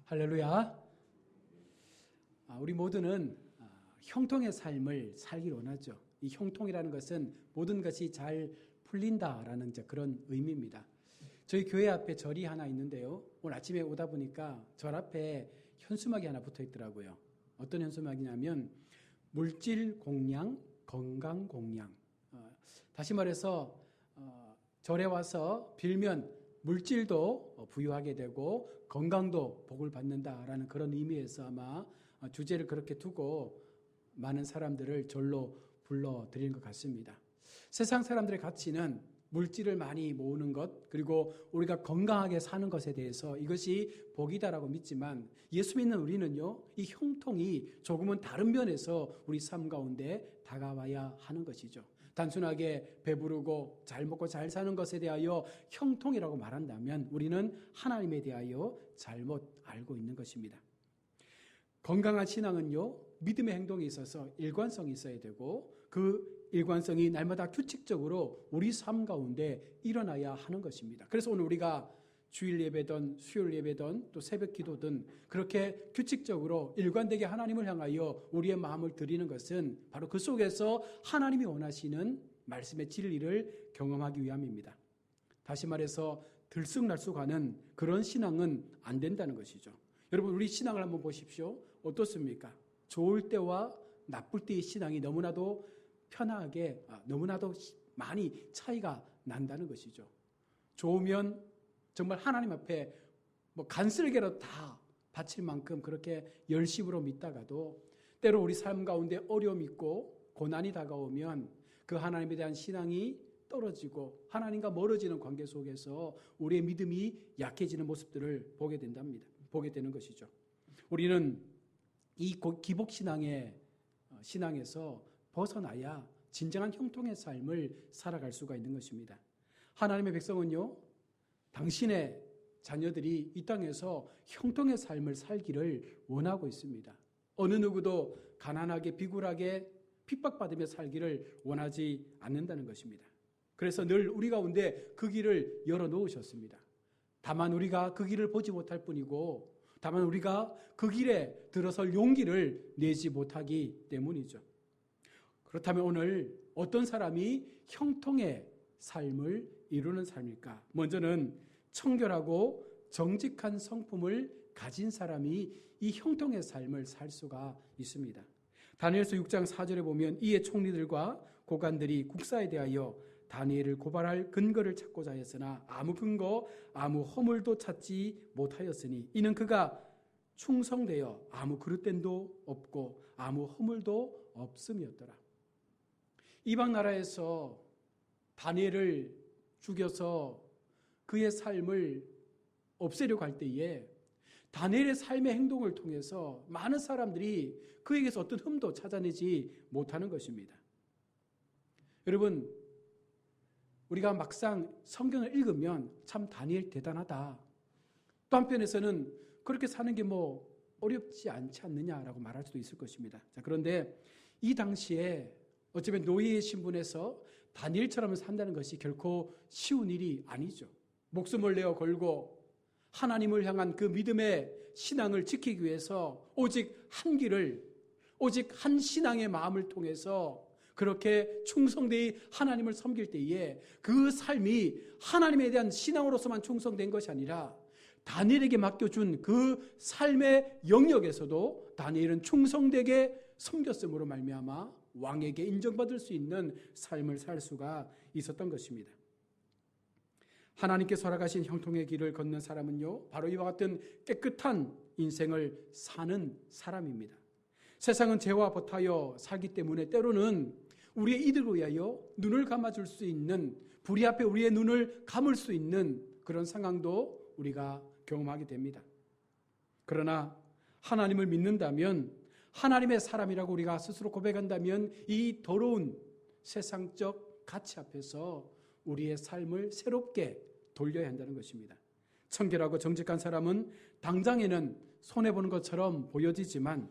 할렐루야. 우리 모두는 형통의 삶을 살기를 원하죠. 이 형통이라는 것은 모든 것이 잘 풀린다라는 그런 의미입니다. 저희 교회 앞에 절이 하나 있는데요. 오늘 아침에 오다 보니까 절 앞에 현수막이 하나 붙어 있더라고요. 어떤 현수막이냐면 물질 공양, 건강 공양. 다시 말해서 절에 와서 빌면 물질도 부유하게 되고 건강도 복을 받는다라는 그런 의미에서 아마 주제를 그렇게 두고 많은 사람들을 절로 불러들이는 것 같습니다. 세상 사람들의 가치는 물질을 많이 모으는 것, 그리고 우리가 건강하게 사는 것에 대해서 이것이 복이다라고 믿지만 예수 믿는 우리는요, 이 형통이 조금은 다른 면에서 우리 삶 가운데 다가와야 하는 것이죠. 단순하게 배부르고 잘 먹고 잘 사는 것에 대하여 형통이라고 말한다면 우리는 하나님에 대하여 잘못 알고 있는 것입니다. 건강한 신앙은요, 믿음의 행동에 있어서 일관성이 있어야 되고 그 일관성이 날마다 규칙적으로 우리 삶 가운데 일어나야 하는 것입니다. 그래서 오늘 우리가 주일 예배든 수요일 예배든 또 새벽 기도든 그렇게 규칙적으로 일관되게 하나님을 향하여 우리의 마음을 드리는 것은 바로 그 속에서 하나님이 원하시는 말씀의 진리를 경험하기 위함입니다. 다시 말해서 들쑥날쑥하는 그런 신앙은 안 된다는 것이죠. 여러분, 우리 신앙을 한번 보십시오. 어떻습니까? 좋을 때와 나쁠 때의 신앙이 너무나도 편하게, 너무나도 많이 차이가 난다는 것이죠. 좋으면 정말 하나님 앞에 간슬개로 다 바칠 만큼 그렇게 열심으로 믿다가도 때로 우리 삶 가운데 어려움이 있고 고난이 다가오면 그 하나님에 대한 신앙이 떨어지고 하나님과 멀어지는 관계 속에서 우리의 믿음이 약해지는 모습들을 보게 되는 것이죠. 우리는 이 기복신앙에서 벗어나야 진정한 형통의 삶을 살아갈 수가 있는 것입니다. 하나님의 백성은요, 당신의 자녀들이 이 땅에서 형통의 삶을 살기를 원하고 있습니다. 어느 누구도 가난하게 비굴하게 핍박받으며 살기를 원하지 않는다는 것입니다. 그래서 늘 우리 가운데 그 길을 열어놓으셨습니다. 다만 우리가 그 길을 보지 못할 뿐이고 다만 우리가 그 길에 들어설 용기를 내지 못하기 때문이죠. 그렇다면 오늘 어떤 사람이 형통의 삶을 이루는 삶일까? 먼저는 청결하고 정직한 성품을 가진 사람이 이 형통의 삶을 살 수가 있습니다. 다니엘서 6장 4절에 보면 이에 총리들과 고관들이 국사에 대하여 다니엘을 고발할 근거를 찾고자 하였으나 아무 근거, 아무 허물도 찾지 못하였으니 이는 그가 충성되어 아무 그릇됨도 없고 아무 허물도 없음이었더라. 이방 나라에서 다니엘을 죽여서 그의 삶을 없애려고 할 때에 다니엘의 삶의 행동을 통해서 많은 사람들이 그에게서 어떤 흠도 찾아내지 못하는 것입니다. 여러분, 우리가 막상 성경을 읽으면 참 다니엘 대단하다. 또 한편에서는 그렇게 사는 게 어렵지 않지 않느냐라고 말할 수도 있을 것입니다. 자, 그런데 이 당시에 어쩌면 노예의 신분에서 다니엘처럼 산다는 것이 결코 쉬운 일이 아니죠. 목숨을 내어 걸고 하나님을 향한 그 믿음의 신앙을 지키기 위해서 오직 한 길을, 오직 한 신앙의 마음을 통해서 그렇게 충성되이 하나님을 섬길 때에 그 삶이 하나님에 대한 신앙으로서만 충성된 것이 아니라 다니엘에게 맡겨준 그 삶의 영역에서도 다니엘은 충성되게 섬겼음으로 말미암아 왕에게 인정받을 수 있는 삶을 살 수가 있었던 것입니다. 하나님께서 허락하신 형통의 길을 걷는 사람은요, 바로 이와 같은 깨끗한 인생을 사는 사람입니다. 세상은 죄와 버타여 살기 때문에 때로는 우리의 이득을 위하여 눈을 감아줄 수 있는, 불의 앞에 우리의 눈을 감을 수 있는 그런 상황도 우리가 경험하게 됩니다. 그러나 하나님을 믿는다면, 하나님의 사람이라고 우리가 스스로 고백한다면 이 더러운 세상적 가치 앞에서 우리의 삶을 새롭게 돌려야 한다는 것입니다. 청결하고 정직한 사람은 당장에는 손해보는 것처럼 보여지지만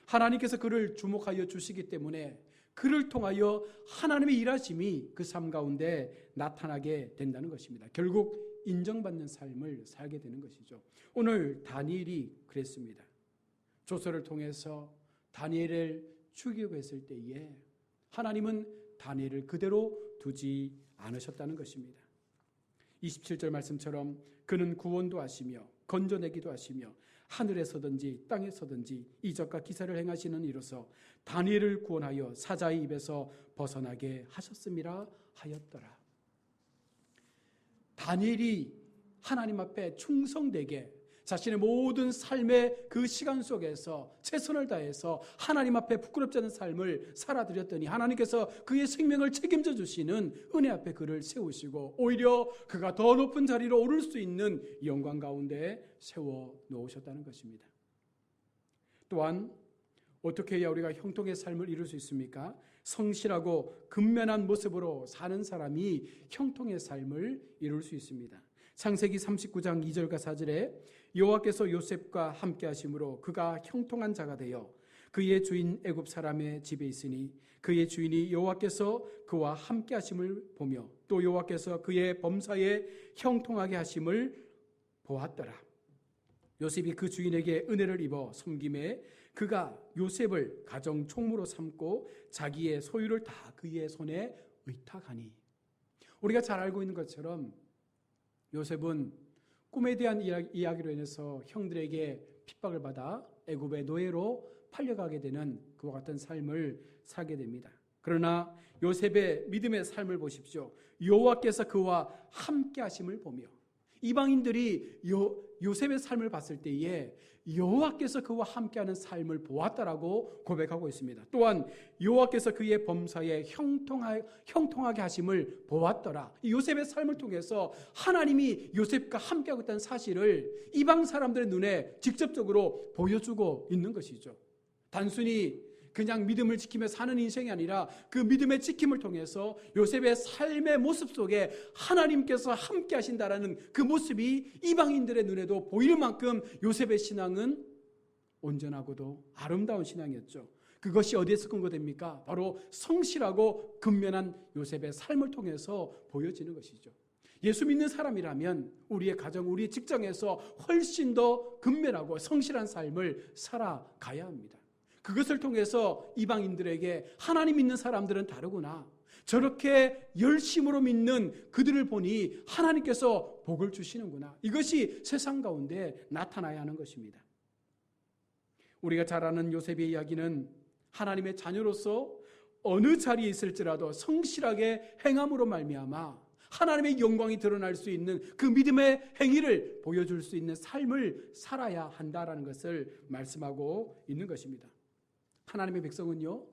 하나님께서 그를 주목하여 주시기 때문에 그를 통하여 하나님의 일하심이 그 삶 가운데 나타나게 된다는 것입니다. 결국 인정받는 삶을 살게 되는 것이죠. 오늘 다니엘이 그랬습니다. 조서를 통해서 다니엘을 죽이려고 했을 때에 하나님은 다니엘을 그대로 두지 않으셨다는 것입니다. 27절 말씀처럼 그는 구원도 하시며 건져내기도 하시며 하늘에서든지 땅에서든지 이적과 기사를 행하시는 이로서 다니엘을 구원하여 사자의 입에서 벗어나게 하셨음이라 하였더라. 다니엘이 하나님 앞에 충성되게 자신의 모든 삶의 그 시간 속에서 최선을 다해서 하나님 앞에 부끄럽지 않은 삶을 살아드렸더니 하나님께서 그의 생명을 책임져 주시는 은혜 앞에 그를 세우시고 오히려 그가 더 높은 자리로 오를 수 있는 영광 가운데 세워 놓으셨다는 것입니다. 또한 어떻게 해야 우리가 형통의 삶을 이룰 수 있습니까? 성실하고 근면한 모습으로 사는 사람이 형통의 삶을 이룰 수 있습니다. 창세기 39장 2절과 4절에 여호와께서 요셉과 함께 하심으로 그가 형통한 자가 되어 그의 주인 애굽 사람의 집에 있으니 그의 주인이 여호와께서 그와 함께 하심을 보며 또 여호와께서 그의 범사에 형통하게 하심을 보았더라. 요셉이 그 주인에게 은혜를 입어 섬김에 그가 요셉을 가정 총무로 삼고 자기의 소유를 다 그의 손에 의탁하니. 우리가 잘 알고 있는 것처럼 요셉은 꿈에 대한 이야기로 인해서 형들에게 핍박을 받아 애굽의 노예로 팔려가게 되는 그와 같은 삶을 살게 됩니다. 그러나 요셉의 믿음의 삶을 보십시오. 여호와께서 그와 함께 하심을 보며 이방인들이 요셉의 삶을 봤을 때에 여호와께서 그와 함께하는 삶을 보았다라고 고백하고 있습니다. 또한 여호와께서 그의 범사에 형통하게 하심을 보았더라. 요셉의 삶을 통해서 하나님이 요셉과 함께하고 있다는 사실을 이방 사람들의 눈에 직접적으로 보여주고 있는 것이죠. 단순히 그냥 믿음을 지키며 사는 인생이 아니라 그 믿음의 지킴을 통해서 요셉의 삶의 모습 속에 하나님께서 함께 하신다라는 그 모습이 이방인들의 눈에도 보일 만큼 요셉의 신앙은 온전하고도 아름다운 신앙이었죠. 그것이 어디에서 근거됩니까? 바로 성실하고 근면한 요셉의 삶을 통해서 보여지는 것이죠. 예수 믿는 사람이라면 우리의 가정, 우리의 직장에서 훨씬 더 근면하고 성실한 삶을 살아가야 합니다. 그것을 통해서 이방인들에게 하나님 믿는 사람들은 다르구나, 저렇게 열심으로 믿는 그들을 보니 하나님께서 복을 주시는구나, 이것이 세상 가운데 나타나야 하는 것입니다. 우리가 잘 아는 요셉의 이야기는 하나님의 자녀로서 어느 자리에 있을지라도 성실하게 행함으로 말미암아 하나님의 영광이 드러날 수 있는 그 믿음의 행위를 보여줄 수 있는 삶을 살아야 한다라는 것을 말씀하고 있는 것입니다. 하나님의 백성은요,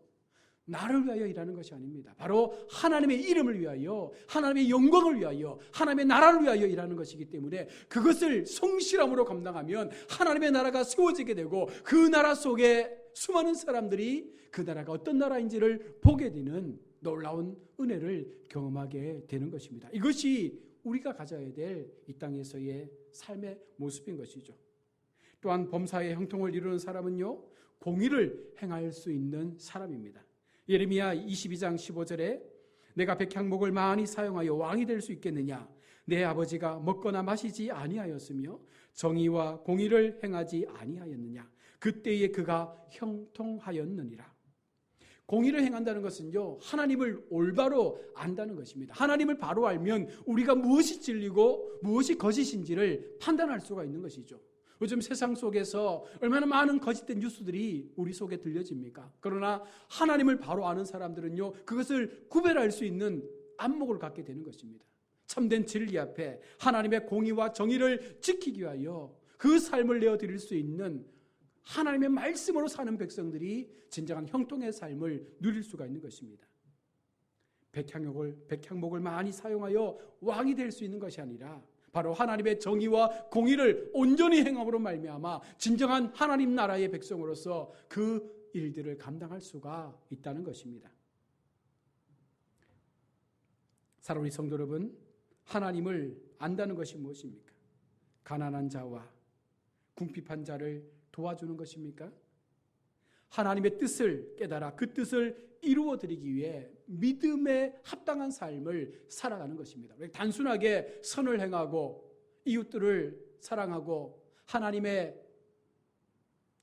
나를 위하여 일하는 것이 아닙니다. 바로 하나님의 이름을 위하여, 하나님의 영광을 위하여, 하나님의 나라를 위하여 일하는 것이기 때문에 그것을 성실함으로 감당하면 하나님의 나라가 세워지게 되고 그 나라 속에 수많은 사람들이 그 나라가 어떤 나라인지를 보게 되는 놀라운 은혜를 경험하게 되는 것입니다. 이것이 우리가 가져야 될 이 땅에서의 삶의 모습인 것이죠. 또한 범사의 형통을 이루는 사람은요, 공의를 행할 수 있는 사람입니다. 예레미야 22장 15절에 내가 백향목을 많이 사용하여 왕이 될 수 있겠느냐? 내 아버지가 먹거나 마시지 아니하였으며 정의와 공의를 행하지 아니하였느냐? 그때에 그가 형통하였느니라. 공의를 행한다는 것은요, 하나님을 올바로 안다는 것입니다. 하나님을 바로 알면 우리가 무엇이 진리고 무엇이 거짓인지를 판단할 수가 있는 것이죠. 요즘 세상 속에서 얼마나 많은 거짓된 뉴스들이 우리 속에 들려집니까? 그러나 하나님을 바로 아는 사람들은요, 그것을 구별할 수 있는 안목을 갖게 되는 것입니다. 참된 진리 앞에 하나님의 공의와 정의를 지키기 위하여 그 삶을 내어드릴 수 있는 하나님의 말씀으로 사는 백성들이 진정한 형통의 삶을 누릴 수가 있는 것입니다. 백향목을 많이 사용하여 왕이 될 수 있는 것이 아니라 바로 하나님의 정의와 공의를 온전히 행함으로 말미암아 진정한 하나님 나라의 백성으로서 그 일들을 감당할 수가 있다는 것입니다. 사랑하는 성도 여러분, 하나님을 안다는 것이 무엇입니까? 가난한 자와 궁핍한 자를 도와주는 것입니까? 하나님의 뜻을 깨달아 그 뜻을 이루어드리기 위해 믿음에 합당한 삶을 살아가는 것입니다. 단순하게 선을 행하고 이웃들을 사랑하고 하나님의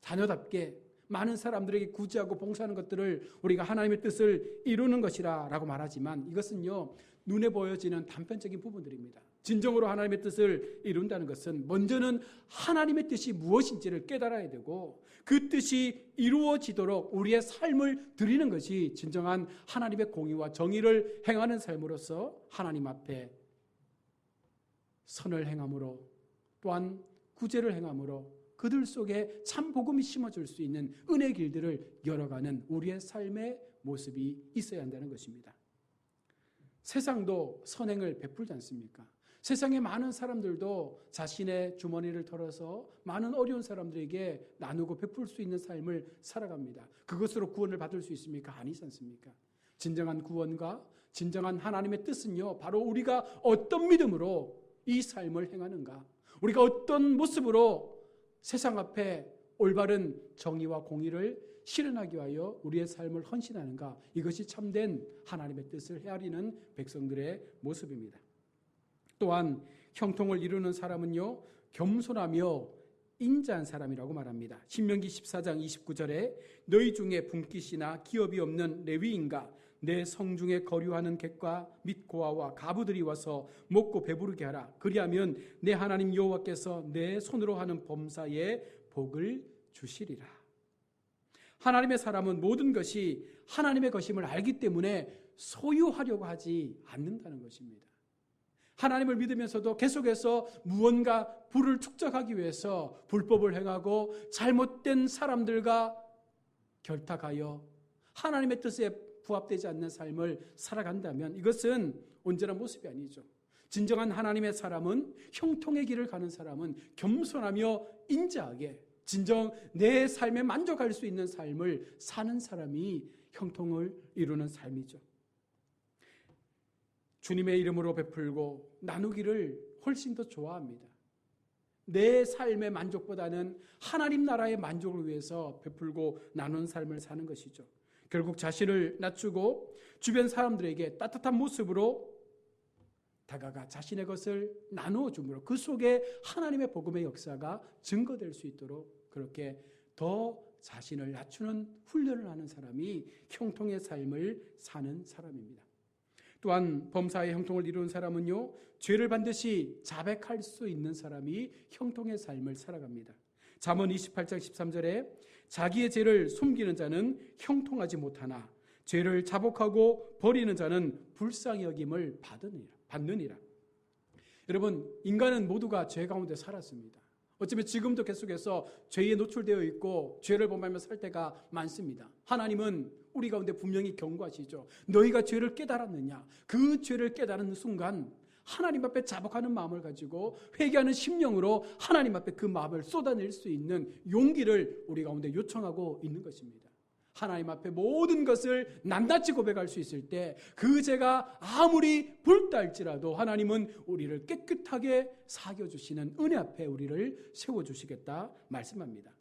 자녀답게 많은 사람들에게 구제하고 봉사하는 것들을 우리가 하나님의 뜻을 이루는 것이라고 말하지만 이것은요, 눈에 보여지는 단편적인 부분들입니다. 진정으로 하나님의 뜻을 이룬다는 것은 먼저는 하나님의 뜻이 무엇인지를 깨달아야 되고 그 뜻이 이루어지도록 우리의 삶을 드리는 것이 진정한 하나님의 공의와 정의를 행하는 삶으로서 하나님 앞에 선을 행함으로 또한 구제를 행함으로 그들 속에 참 복음이 심어질 수 있는 은혜의 길들을 열어가는 우리의 삶의 모습이 있어야 한다는 것입니다. 세상도 선행을 베풀지 않습니까? 세상의 많은 사람들도 자신의 주머니를 털어서 많은 어려운 사람들에게 나누고 베풀 수 있는 삶을 살아갑니다. 그것으로 구원을 받을 수 있습니까? 아니지 않습니까? 진정한 구원과 진정한 하나님의 뜻은요, 바로 우리가 어떤 믿음으로 이 삶을 행하는가, 우리가 어떤 모습으로 세상 앞에 올바른 정의와 공의를 실현하기 위하여 우리의 삶을 헌신하는가, 이것이 참된 하나님의 뜻을 헤아리는 백성들의 모습입니다. 또한 형통을 이루는 사람은요, 겸손하며 인자한 사람이라고 말합니다. 신명기 14장 29절에 너희 중에 분깃이나 기업이 없는 레위인과 내 성중에 거류하는 객과 및 고아와 가부들이 와서 먹고 배부르게 하라. 그리하면 내 하나님 여호와께서 내 손으로 하는 범사에 복을 주시리라. 하나님의 사람은 모든 것이 하나님의 것임을 알기 때문에 소유하려고 하지 않는다는 것입니다. 하나님을 믿으면서도 계속해서 무언가 부를 축적하기 위해서 불법을 행하고 잘못된 사람들과 결탁하여 하나님의 뜻에 부합되지 않는 삶을 살아간다면 이것은 온전한 모습이 아니죠. 진정한 하나님의 사람은, 형통의 길을 가는 사람은 겸손하며 인자하게 진정 내 삶에 만족할 수 있는 삶을 사는 사람이 형통을 이루는 삶이죠. 주님의 이름으로 베풀고 나누기를 훨씬 더 좋아합니다. 내 삶의 만족보다는 하나님 나라의 만족을 위해서 베풀고 나눈 삶을 사는 것이죠. 결국 자신을 낮추고 주변 사람들에게 따뜻한 모습으로 다가가 자신의 것을 나누어 줌으로 그 속에 하나님의 복음의 역사가 증거될 수 있도록 그렇게 더 자신을 낮추는 훈련을 하는 사람이 형통의 삶을 사는 사람입니다. 또한 범사의 형통을 이루는 사람은요, 죄를 반드시 자백할 수 있는 사람이 형통의 삶을 살아갑니다. 잠언 28장 13절에 자기의 죄를 숨기는 자는 형통하지 못하나 죄를 자복하고 버리는 자는 불쌍히 여김을 받느니라. 여러분, 인간은 모두가 죄 가운데 살았습니다. 어쩌면 지금도 계속해서 죄에 노출되어 있고 죄를 범하며 살 때가 많습니다. 하나님은 우리 가운데 분명히 경고하시죠. 너희가 죄를 깨달았느냐? 그 죄를 깨달은 순간 하나님 앞에 자복하는 마음을 가지고 회개하는 심령으로 하나님 앞에 그 마음을 쏟아낼 수 있는 용기를 우리 가운데 요청하고 있는 것입니다. 하나님 앞에 모든 것을 낱낱이 고백할 수 있을 때 그 죄가 아무리 불달지라도 하나님은 우리를 깨끗하게 사겨주시는 은혜 앞에 우리를 세워주시겠다 말씀합니다.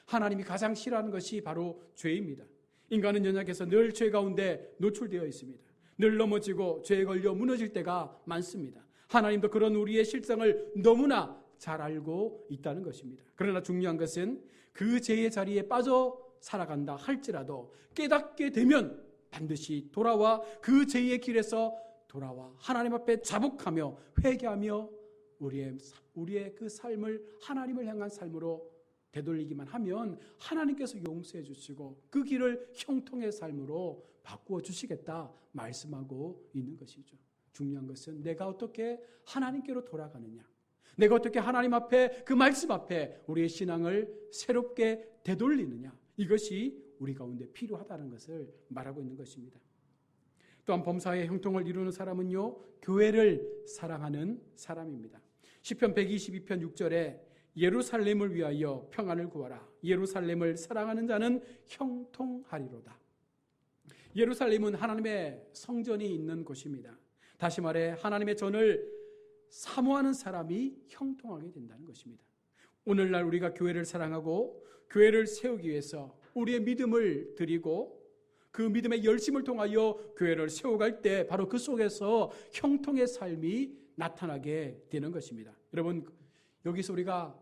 하나님이 가장 싫어하는 것이 바로 죄입니다. 인간은 연약해서 늘 죄 가운데 노출되어 있습니다. 늘 넘어지고 죄에 걸려 무너질 때가 많습니다. 하나님도 그런 우리의 실상을 너무나 잘 알고 있다는 것입니다. 그러나 중요한 것은 그 죄의 자리에 빠져 살아간다 할지라도 깨닫게 되면 반드시 돌아와 그 죄의 길에서 돌아와 하나님 앞에 자복하며 회개하며 우리의 그 삶을 하나님을 향한 삶으로 되돌리기만 하면 하나님께서 용서해 주시고 그 길을 형통의 삶으로 바꾸어 주시겠다 말씀하고 있는 것이죠. 중요한 것은 내가 어떻게 하나님께로 돌아가느냐, 내가 어떻게 하나님 앞에 그 말씀 앞에 우리의 신앙을 새롭게 되돌리느냐, 이것이 우리 가운데 필요하다는 것을 말하고 있는 것입니다. 또한 범사의 형통을 이루는 사람은요, 교회를 사랑하는 사람입니다. 시편 122편 6절에 예루살렘을 위하여 평안을 구하라. 예루살렘을 사랑하는 자는 형통하리로다. 예루살렘은 하나님의 성전이 있는 곳입니다. 다시 말해 하나님의 전을 사모하는 사람이 형통하게 된다는 것입니다. 오늘날 우리가 교회를 사랑하고 교회를 세우기 위해서 우리의 믿음을 드리고 그 믿음의 열심을 통하여 교회를 세워갈 때 바로 그 속에서 형통의 삶이 나타나게 되는 것입니다. 여러분, 여기서 우리가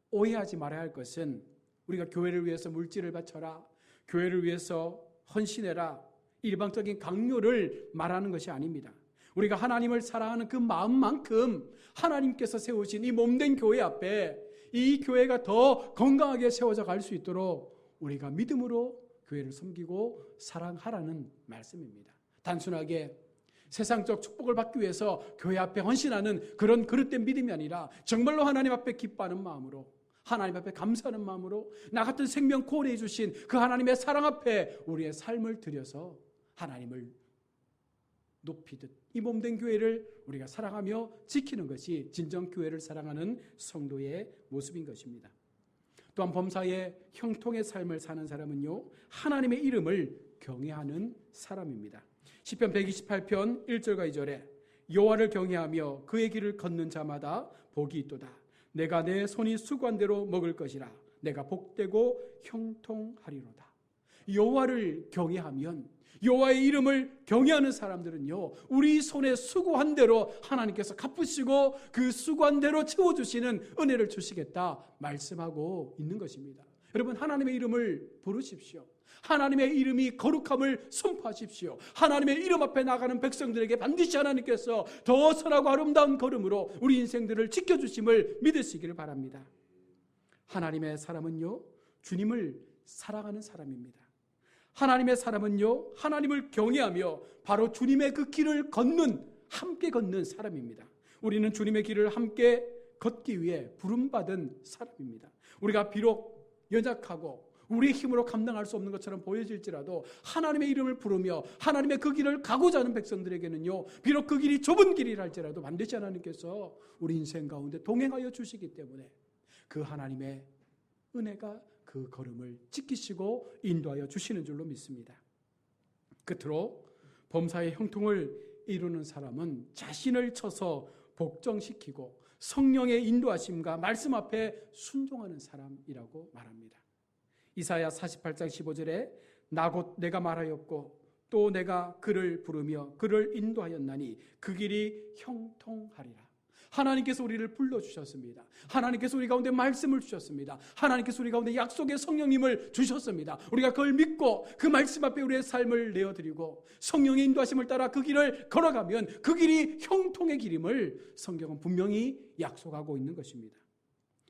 오해하지 말아야 할 것은 우리가 교회를 위해서 물질을 바쳐라, 교회를 위해서 헌신해라, 일방적인 강요를 말하는 것이 아닙니다. 우리가 하나님을 사랑하는 그 마음만큼 하나님께서 세우신 이 몸된 교회 앞에 이 교회가 더 건강하게 세워져 갈 수 있도록 우리가 믿음으로 교회를 섬기고 사랑하라는 말씀입니다. 단순하게 세상적 축복을 받기 위해서 교회 앞에 헌신하는 그런 그릇된 믿음이 아니라 정말로 하나님 앞에 기뻐하는 마음으로, 하나님 앞에 감사하는 마음으로 나 같은 생명 구원해 주신 그 하나님의 사랑 앞에 우리의 삶을 들여서 하나님을 높이듯 이 몸된 교회를 우리가 사랑하며 지키는 것이 진정 교회를 사랑하는 성도의 모습인 것입니다. 또한 범사에 형통의 삶을 사는 사람은요, 하나님의 이름을 경외하는 사람입니다. 시편 128편 1절과 2절에 여호와를 경외하며 그의 길을 걷는 자마다 복이 있도다. 내가 내 손이 수고한 대로 먹을 것이라. 내가 복되고 형통하리로다. 여호와를 경외하면, 여호와의 이름을 경외하는 사람들은요, 우리 손에 수고한 대로 하나님께서 갚으시고 그 수고한 대로 채워주시는 은혜를 주시겠다 말씀하고 있는 것입니다. 여러분, 하나님의 이름을 부르십시오. 하나님의 이름이 거룩함을 선포하십시오. 하나님의 이름 앞에 나가는 백성들에게 반드시 하나님께서 더 선하고 아름다운 걸음으로 우리 인생들을 지켜주심을 믿으시기를 바랍니다. 하나님의 사람은요, 주님을 사랑하는 사람입니다. 하나님의 사람은요, 하나님을 경외하며 바로 주님의 그 길을 함께 걷는 사람입니다. 우리는 주님의 길을 함께 걷기 위해 부름받은 사람입니다. 우리가 비록 연약하고 우리의 힘으로 감당할 수 없는 것처럼 보여질지라도 하나님의 이름을 부르며 하나님의 그 길을 가고자 하는 백성들에게는요, 비록 그 길이 좁은 길이라 할지라도 반드시 하나님께서 우리 인생 가운데 동행하여 주시기 때문에 그 하나님의 은혜가 그 걸음을 지키시고 인도하여 주시는 줄로 믿습니다. 끝으로 범사의 형통을 이루는 사람은 자신을 쳐서 복종시키고 성령의 인도하심과 말씀 앞에 순종하는 사람이라고 말합니다. 이사야 48장 15절에 나 곧 내가 말하였고 또 내가 그를 부르며 그를 인도하였나니 그 길이 형통하리라. 하나님께서 우리를 불러주셨습니다. 하나님께서 우리 가운데 말씀을 주셨습니다. 하나님께서 우리 가운데 약속의 성령님을 주셨습니다. 우리가 그걸 믿고 그 말씀 앞에 우리의 삶을 내어드리고 성령의 인도하심을 따라 그 길을 걸어가면 그 길이 형통의 길임을 성경은 분명히 약속하고 있는 것입니다.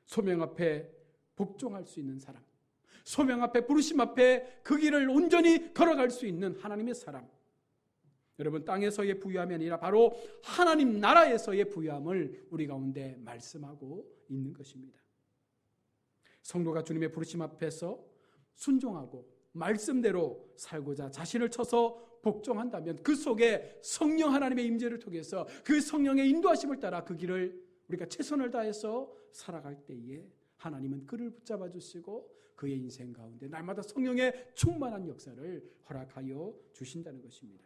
소명 앞에 복종할 수 있는 사람, 소명 앞에 부르심 앞에 그 길을 온전히 걸어갈 수 있는 하나님의 사람, 여러분, 땅에서의 부유함이 아니라 바로 하나님 나라에서의 부유함을 우리 가운데 말씀하고 있는 것입니다. 성도가 주님의 부르심 앞에서 순종하고 말씀대로 살고자 자신을 쳐서 복종한다면 그 속에 성령 하나님의 임재를 통해서 그 성령의 인도하심을 따라 그 길을 우리가 최선을 다해서 살아갈 때에 하나님은 그를 붙잡아 주시고 그의 인생 가운데 날마다 성령의 충만한 역사를 허락하여 주신다는 것입니다.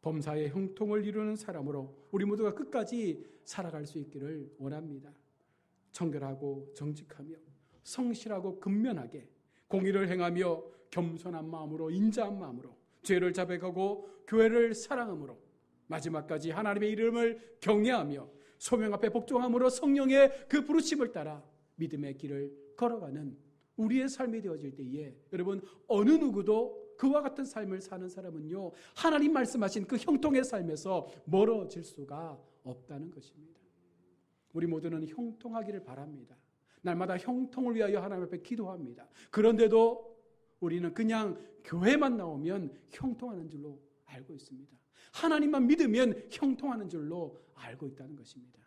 범사의 형통을 이루는 사람으로 우리 모두가 끝까지 살아갈 수 있기를 원합니다. 청결하고 정직하며 성실하고 근면하게 공의를 행하며 겸손한 마음으로 인자한 마음으로 죄를 자백하고 교회를 사랑함으로 마지막까지 하나님의 이름을 경외하며 소명 앞에 복종함으로 성령의 그 부르심을 따라 믿음의 길을 걸어가는 우리의 삶이 되어질 때에 여러분, 어느 누구도 그와 같은 삶을 사는 사람은요, 하나님 말씀하신 그 형통의 삶에서 멀어질 수가 없다는 것입니다. 우리 모두는 형통하기를 바랍니다. 날마다 형통을 위하여 하나님 앞에 기도합니다. 그런데도 우리는 그냥 교회만 나오면 형통하는 줄로 알고 있습니다. 하나님만 믿으면 형통하는 줄로 알고 있다는 것입니다.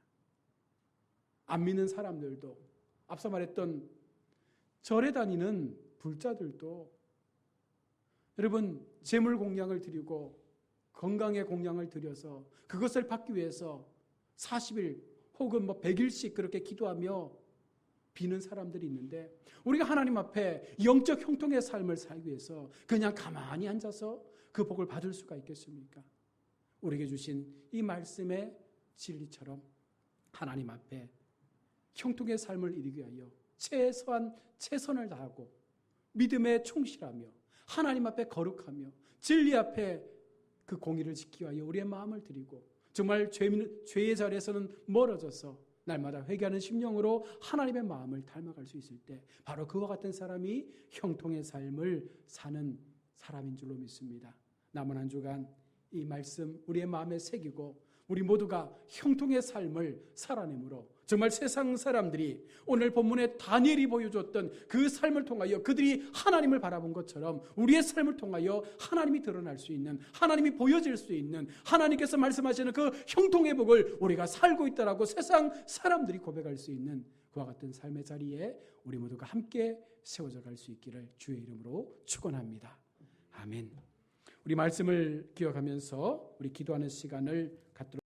안 믿는 사람들도, 앞서 말했던 절에 다니는 불자들도 여러분, 재물 공양을 드리고 건강의 공양을 드려서 그것을 받기 위해서 40일 혹은 100일씩 그렇게 기도하며 비는 사람들이 있는데, 우리가 하나님 앞에 영적 형통의 삶을 살기 위해서 그냥 가만히 앉아서 그 복을 받을 수가 있겠습니까? 우리에게 주신 이 말씀의 진리처럼 하나님 앞에 형통의 삶을 이루기 위하여 최선을 다하고 믿음에 충실하며 하나님 앞에 거룩하며 진리 앞에 그 공의를 지키기 위하여 우리의 마음을 드리고 정말 죄의 자리에서는 멀어져서 날마다 회개하는 심령으로 하나님의 마음을 닮아갈 수 있을 때 바로 그와 같은 사람이 형통의 삶을 사는 사람인 줄로 믿습니다. 남은 한 주간 이 말씀 우리의 마음에 새기고 우리 모두가 형통의 삶을 살아내므로 정말 세상 사람들이 오늘 본문에 다니엘이 보여줬던 그 삶을 통하여 그들이 하나님을 바라본 것처럼 우리의 삶을 통하여 하나님이 드러날 수 있는, 하나님이 보여질 수 있는, 하나님께서 말씀하시는 그 형통의 복을 우리가 살고 있다라고 세상 사람들이 고백할 수 있는 그와 같은 삶의 자리에 우리 모두가 함께 세워져 갈 수 있기를 주의 이름으로 축원합니다. 아멘. 우리 말씀을 기억하면서 우리 기도하는 시간을 갖도록